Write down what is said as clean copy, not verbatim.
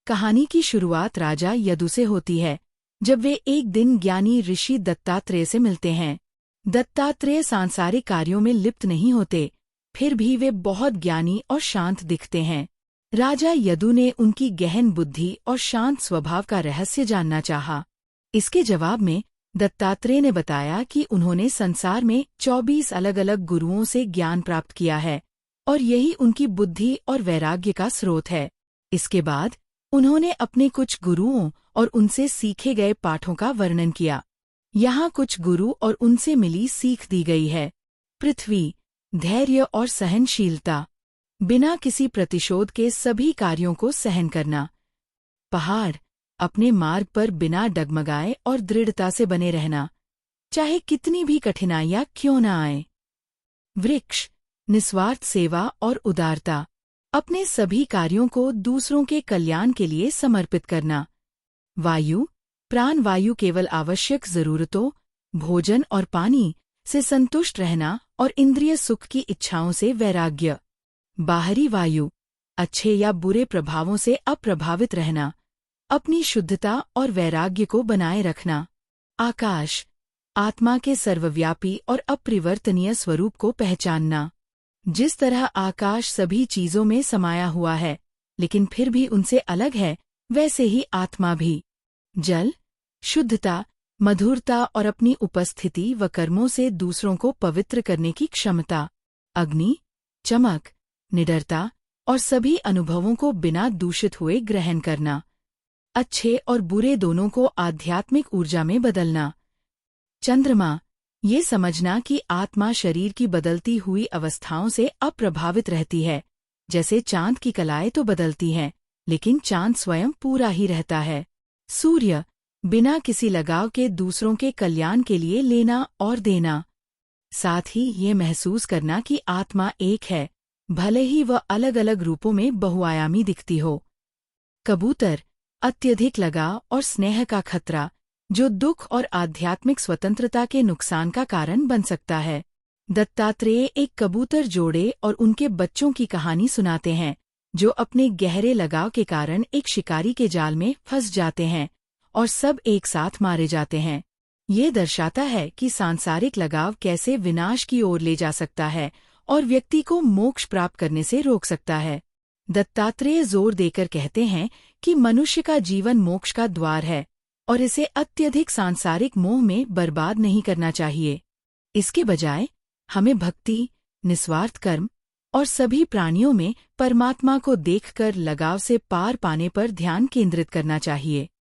कहानी की शुरुआत राजा यदु से होती है, जब वे एक दिन ज्ञानी ऋषि दत्तात्रेय से मिलते हैं। दत्तात्रेय सांसारिक कार्यों में लिप्त नहीं होते, फिर भी वे बहुत ज्ञानी और शांत दिखते हैं। राजा यदु ने उनकी गहन बुद्धि और शांत स्वभाव का रहस्य जानना चाहा। इसके जवाब में दत्तात्रेय ने बताया कि उन्होंने संसार में 24 अलग अलग गुरुओं से ज्ञान प्राप्त किया है और यही उनकी बुद्धि और वैराग्य का स्रोत है। इसके बाद उन्होंने अपने कुछ गुरुओं और उनसे सीखे गए पाठों का वर्णन किया। यहाँ कुछ गुरु और उनसे मिली सीख दी गई है। पृथ्वी, धैर्य और सहनशीलता, बिना किसी प्रतिशोध के सभी कार्यों को सहन करना। पहाड़, अपने मार्ग पर बिना डगमगाए और दृढ़ता से बने रहना, चाहे कितनी भी कठिनाइयां क्यों न आए। वृक्ष, निस्वार्थ सेवा और उदारता, अपने सभी कार्यों को दूसरों के कल्याण के लिए समर्पित करना। वायु, प्राणवायु, केवल आवश्यक जरूरतों, भोजन और पानी से संतुष्ट रहना और इंद्रिय सुख की इच्छाओं से वैराग्य। बाहरी वायु, अच्छे या बुरे प्रभावों से अप्रभावित रहना, अपनी शुद्धता और वैराग्य को बनाए रखना। आकाश, आत्मा के सर्वव्यापी और अपरिवर्तनीय स्वरूप को पहचानना। जिस तरह आकाश सभी चीजों में समाया हुआ है, लेकिन फिर भी उनसे अलग है, वैसे ही आत्मा भी। जल, शुद्धता, मधुरता और अपनी उपस्थिति व कर्मों से दूसरों को पवित्र करने की क्षमता। अग्नि, चमक, निडरता और सभी अनुभवों को बिना दूषित हुए ग्रहण करना। अच्छे और बुरे दोनों को आध्यात्मिक ऊर्जा में बदलना। चंद्रमा, ये समझना कि आत्मा शरीर की बदलती हुई अवस्थाओं से अप्रभावित रहती है। जैसे चांद की कलाएं तो बदलती हैं, लेकिन चांद स्वयं पूरा ही रहता है। सूर्य, बिना किसी लगाव के दूसरों के कल्याण के लिए लेना और देना। साथ ही ये महसूस करना कि आत्मा एक है, भले ही वह अलग अलग रूपों में बहुआयामी दिखती हो। कबूतर, अत्यधिक लगाव और स्नेह का खतरा, जो दुख और आध्यात्मिक स्वतंत्रता के नुकसान का कारण बन सकता है। दत्तात्रेय एक कबूतर जोड़े और उनके बच्चों की कहानी सुनाते हैं, जो अपने गहरे लगाव के कारण एक शिकारी के जाल में फंस जाते हैं और सब एक साथ मारे जाते हैं। ये दर्शाता है कि सांसारिक लगाव कैसे विनाश की ओर ले जा सकता है और व्यक्ति को मोक्ष प्राप्त करने से रोक सकता है। दत्तात्रेय जोर देकर कहते हैं कि मनुष्य का जीवन मोक्ष का द्वार है और इसे अत्यधिक सांसारिक मोह में बर्बाद नहीं करना चाहिए। इसके बजाय हमें भक्ति, निस्वार्थ कर्म और सभी प्राणियों में परमात्मा को देखकर लगाव से पार पाने पर ध्यान केंद्रित करना चाहिए।